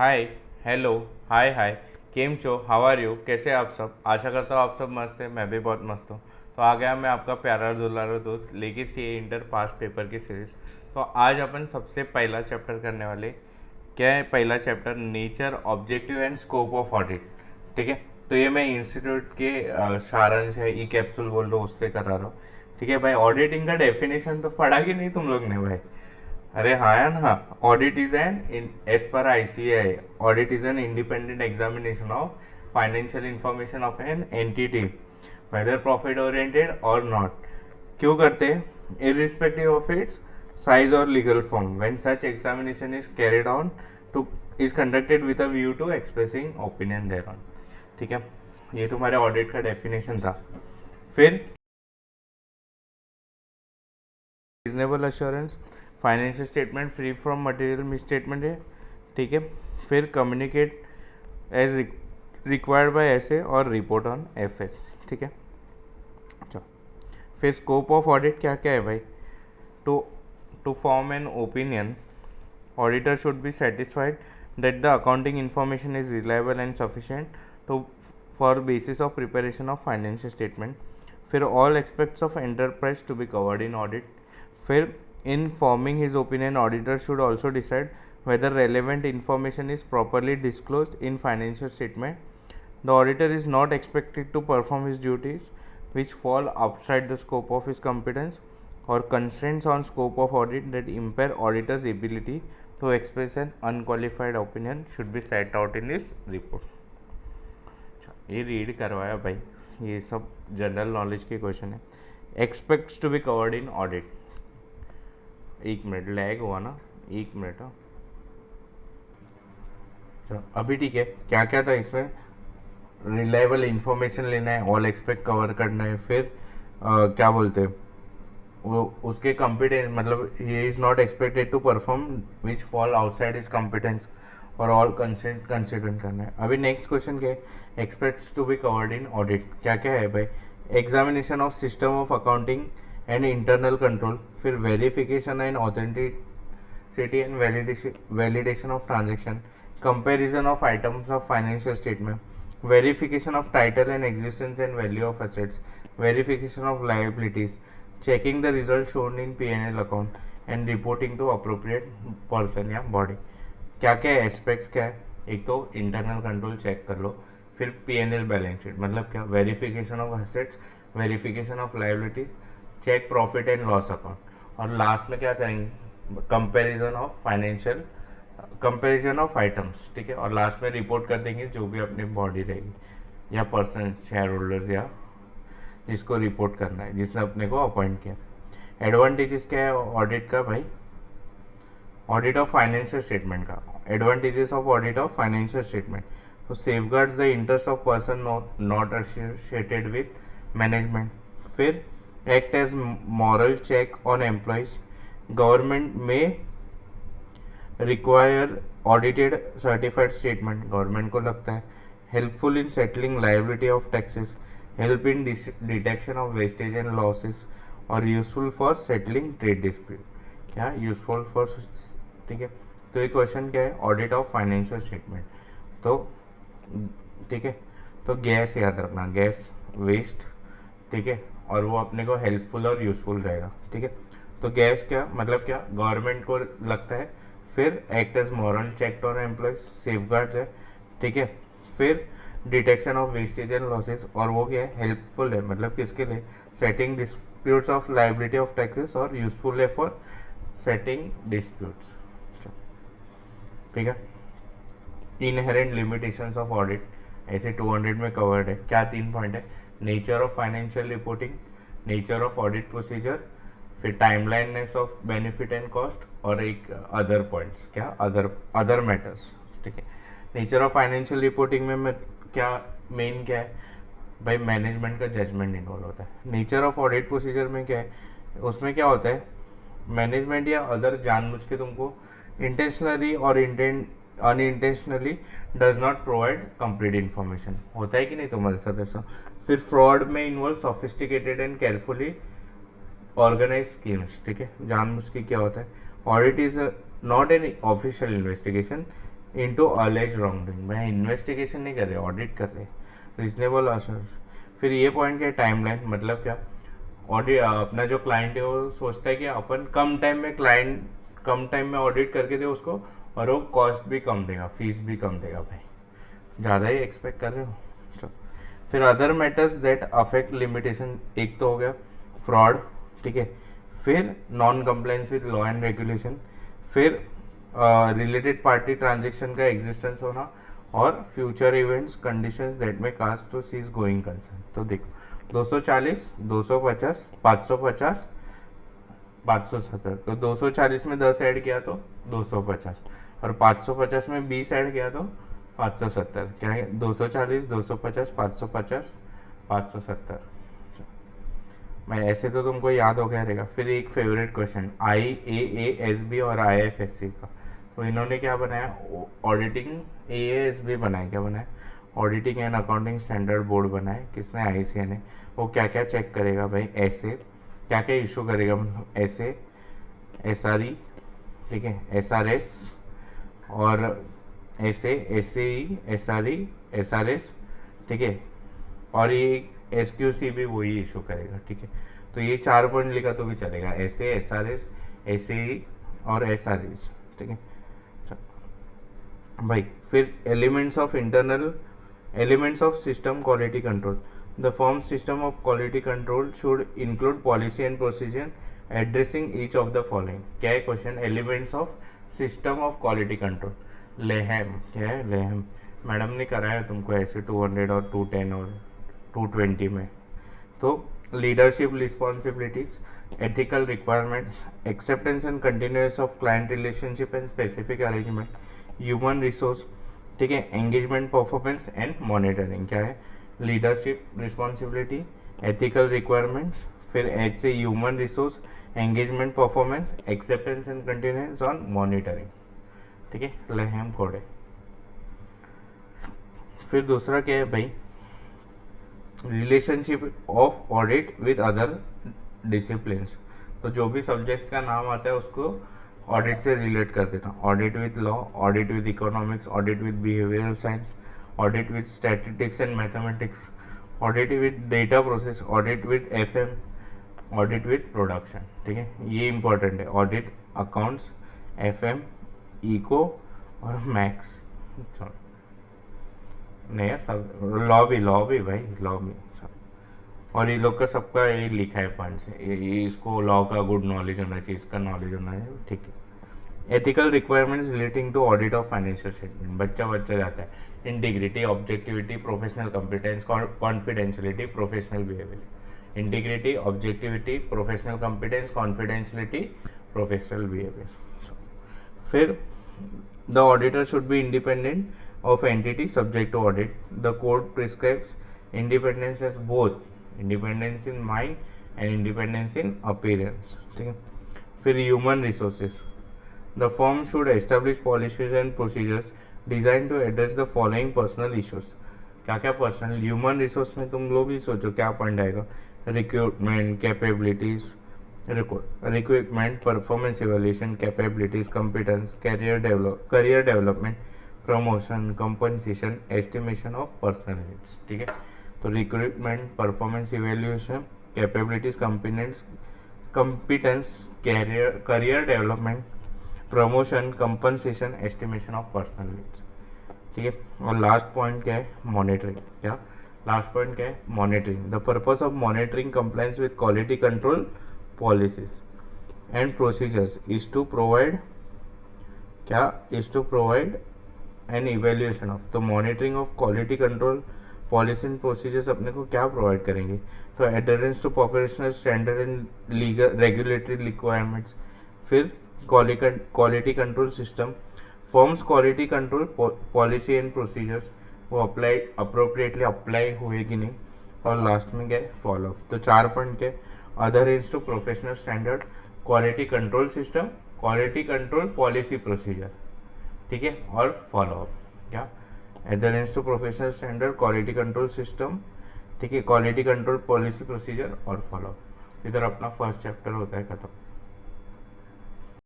हाय, hello, हाय हाय, केम छो, how are you, कैसे हैं आप सब। आशा करता हूँ आप सब मस्त हैं, मैं भी बहुत मस्त हूँ। तो आ गया मैं आपका प्यारा दुलारा दोस्त लेके सी इंटर पास पेपर की सीरीज। तो आज अपन सबसे पहला चैप्टर करने वाले। क्या है पहला chapter? Nature, objective and scope of audit. ठीक है। तो ये मैं इंस्टीट्यूट के सारांश है, ई कैप्सूल बोल रहा हूँ, उससे करा रहा हूँ। ठीक है भाई, ऑडिटिंग का डेफिनेशन तो पढ़ा कि नहीं तुम लोग ने भाई? अरे हाँ यार, हाँ। Audit is an as per ICAI, audit is an independent examination of financial information of an entity, whether profit oriented or not. क्यों करते हैं? Irrespective of its size or legal form, when such examination is carried on to is conducted with a view to expressing opinion thereon. ठीक है, ये तुम्हारे audit का definition था। फिर reasonable assurance, financial statement free from material misstatement है। ठीक है। फिर communicate as required by SA और रिपोर्ट ऑन एफएस। ठीक है। अच्छा, फिर स्कोप ऑफ ऑडिट क्या क्या है भाई? To to form an opinion, auditor should be satisfied that the accounting information is reliable and sufficient to for basis of preparation of financial statement. फिर all aspects of enterprise to be covered in audit. फिर in forming his opinion, auditor should also decide whether relevant information is properly disclosed in financial statement. The auditor is not expected to perform his duties which fall outside the scope of his competence or constraints on scope of audit that impair auditor's ability to express an unqualified opinion should be set out in his report. अच्छा, ये read करवाया भाई, ये सब general knowledge के question है। Expects to be covered in audit. एक minute lag हुआ ना, एक मिनट। अभी ठीक है। क्या क्या था इसमें? रिलायबल इंफॉर्मेशन लेना है, ऑल एक्सपेक्ट कवर करना है। फिर क्या बोलते हैं वो, उसके कॉम्पिटेंस मतलब he is not expected to perform which fall outside is competence और ऑल कंसेंट कंसिडर करना है। अभी नेक्स्ट क्वेश्चन क्या है? Expects to be covered in audit क्या क्या है भाई? Examination of system of accounting and internal control. फिर verification and authenticity and validation of transaction, comparison of items of financial statement, verification of title and existence and value of assets, verification of liabilities, checking the result shown in P&L account and reporting to appropriate person या body। क्या क्या aspects क्या है? एक तो internal control check कर लो, फिर P&L balance sheet मतलब क्या? Verification of assets, verification of liabilities, check profit and loss account, और लास्ट में क्या करेंगे? Comparison of financial, comparison of items. ठीक है, और लास्ट में रिपोर्ट कर देंगे जो भी अपनी बॉडी रहेगी या पर्सन शेयर होल्डर्स या जिसको रिपोर्ट करना है, जिसने अपने को अपॉइंट किया। एडवांटेजेस क्या है ऑडिट का भाई? ऑडिट ऑफ फाइनेंशियल स्टेटमेंट का advantages of audit of financial statement, तो safeguards the interest of person not associated with management. फिर act as moral check on employees, government में require audited certified statement, government को लगता है। Helpful in settling liability of taxes, help in detection of wastage and losses, और useful for settling trade dispute. क्या useful for? ठीक है। तो ये क्वेश्चन क्या है? Audit of financial statement. तो ठीक है, तो गैस याद रखना, गैस वेस्ट। ठीक है, और वो अपने को हेल्पफुल और यूजफुल रहेगा। ठीक है, तो गैस क्या मतलब क्या? गवर्नमेंट को लगता है। फिर act as moral check on employees, safeguards है। ठीक है, फिर detection of wastage and losses, और वो क्या है? हेल्पफुल है मतलब किसके लिए? Settling disputes of liability of taxes, और यूजफुल है फॉर सेटिंग डिस्प्यूट्स। ठीक है। इनहेरेंट लिमिटेशंस ऑफ ऑडिट ऐसे 200 में कवर्ड है। क्या 3 पॉइंट है? Nature of financial reporting, nature of audit procedure, फिर टाइमलाइननेस ऑफ बेनिफिट एंड कॉस्ट, और एक अदर पॉइंट्स। क्या? Other matters. ठीक है। नेचर ऑफ फाइनेंशियल रिपोर्टिंग में क्या मेन क्या है भाई? मैनेजमेंट का जजमेंट इन्वॉल्व होता है। नेचर ऑफ ऑडिट प्रोसीजर में क्या है? उसमें क्या होता है? मैनेजमेंट या अदर जानबूझ के तुमको इंटेंशनली और unintentionally does not provide complete information. होता है कि नहीं तुम्हारे साथ ऐसा? फिर फ्रॉड में involve sophisticated and carefully organise schemes. ठीक है, जानबूझ के क्या होता है? Audit is not an official investigation, into alleged wrongdoing, मैं इन्वेस्टिगेशन नहीं कर रहे, ऑडिट कर रहे, रीजनेबल अश्योरेंस। फिर ये पॉइंट क्या, टाइमलाइन, मतलब क्या, ऑडिट अपना जो क्लाइंट है वो सोचता है कि अपन कम टाइम में ऑडिट करके दे उसको, और वो कॉस्ट भी कम देगा, फीस भी कम देगा। भाई ज़्यादा ही एक्सपेक्ट कर रहे हो। चलो, फिर other matters that affect limitation, एक तो हो गया फ्रॉड, ठीक है, फिर non compliance with law and regulation, फिर रिलेटेड पार्टी ट्रांजेक्शन का एग्जिस्टेंस होना, और future events conditions that may cast to cease going concern. तो देखो 240, 250, 550, 570, तो 240 में 10 ऐड किया तो 250, और 550 में 20 ऐड किया तो 570। क्या है, 240, 250, 550, 570। मैं ऐसे तो तुमको याद हो गया रहेगा। फिर एक फेवरेट क्वेश्चन IAASB और IFSC का, तो इन्होंने क्या बनाया, ऑडिटिंग AASB बनाया, क्या बनाया, auditing and accounting standard board बनाए, किसने, ICA ने। वो क्या क्या चेक करेगा भाई, ऐसे क्या क्या इशू करेगा, मतलब ऐसे SRE, ठीक है, SRS, और ऐसे SAE, SRE, SRS, ठीक है, और ये SQC भी वही इशू करेगा, ठीक है। तो ये 4 पॉइंट लिखा तो भी चलेगा, ऐसे SRS, SAE और SREs, ठीक है भाई। फिर elements of system quality control, the firm system of quality control should include policy and procedure addressing each of the following. क्या है question, elements of system of quality control, लेहम, क्या है लेहम, मैडम ने कराया तुमको ऐसे 200 और 210 और 220 में। तो leadership responsibilities, ethical requirements, acceptance and continuous of client relationship and specific arrangement, human resource, ठीक है, एंगेजमेंट परफॉर्मेंस एंड मॉनिटरिंग। क्या है, लीडरशिप रिस्पॉन्सिबिलिटी, एथिकल रिक्वायरमेंट्स, फिर एच से human resource, engagement performance, acceptance and continuous on monitoring, ठीक है, लहम code है। फिर दूसरा क्या है भाई, relationship of audit with other disciplines, तो जो भी सब्जेक्ट्स का नाम आता है उसको ऑडिट से रिलेट कर देना, audit with law, audit with economics, audit with behavioural science, audit with statistics and mathematics, audit with data process, audit with FM, audit with production, ठीक है, ये इंपॉर्टेंट है, ऑडिट अकाउंट्स, FM, इको और max, नहीं सब law भी भाई, law भी, और ये लोग का सबका ये लिखा है फंड से, ये इसको लॉ का गुड नॉलेज होना चाहिए, इसका नॉलेज होना चाहिए, ठीक है। Ethical requirements relating to audit of financial statement, बच्चा जाता है, integrity, objectivity, professional competence, confidentiality, professional behaviour, integrity, objectivity, professional competence, confidentiality, professional behaviour. फिर the auditor should be independent of entity subject to audit. The code prescribes independence as both independence in mind and independence in appearance, ठीक है। फिर human resources, the firm should establish policies and procedures designed to address the following personal issues। क्या क्या personal, human resource में तुम लोग ही सोचो क्या पॉइंट आएगा, recruitment, capabilities, recruitment, performance evaluation, capabilities, competence, career development, promotion, compensation, estimation of personal needs, ठीक है। तो recruitment, performance evaluation, capabilities, competence, career development, promotion, compensation, estimation of personal needs, ठीक है। और लास्ट पॉइंट क्या है, monitoring. क्या last point क्या है, monitoring. The purpose of monitoring compliance with quality control policies and procedures is to provide, क्या is to provide an evaluation of, तो monitoring of quality control policy and procedures अपने को क्या provide करेंगे, तो adherence to professional standard and legal regulatory requirements. फिर quality control system, firms quality control policy and procedures वो appropriately apply हुए कि नहीं, और लास्ट में क्या है, फॉलो। तो 4 पॉइंट के, adherence to professional standard, quality control system, quality control policy procedure, ठीक है, और फॉलो अप। क्या adherence to professional standard, quality control system, ठीक है, क्वालिटी कंट्रोल पॉलिसी प्रोसीजर और फॉलो अप। इधर अपना फर्स्ट चैप्टर होता है खत्म।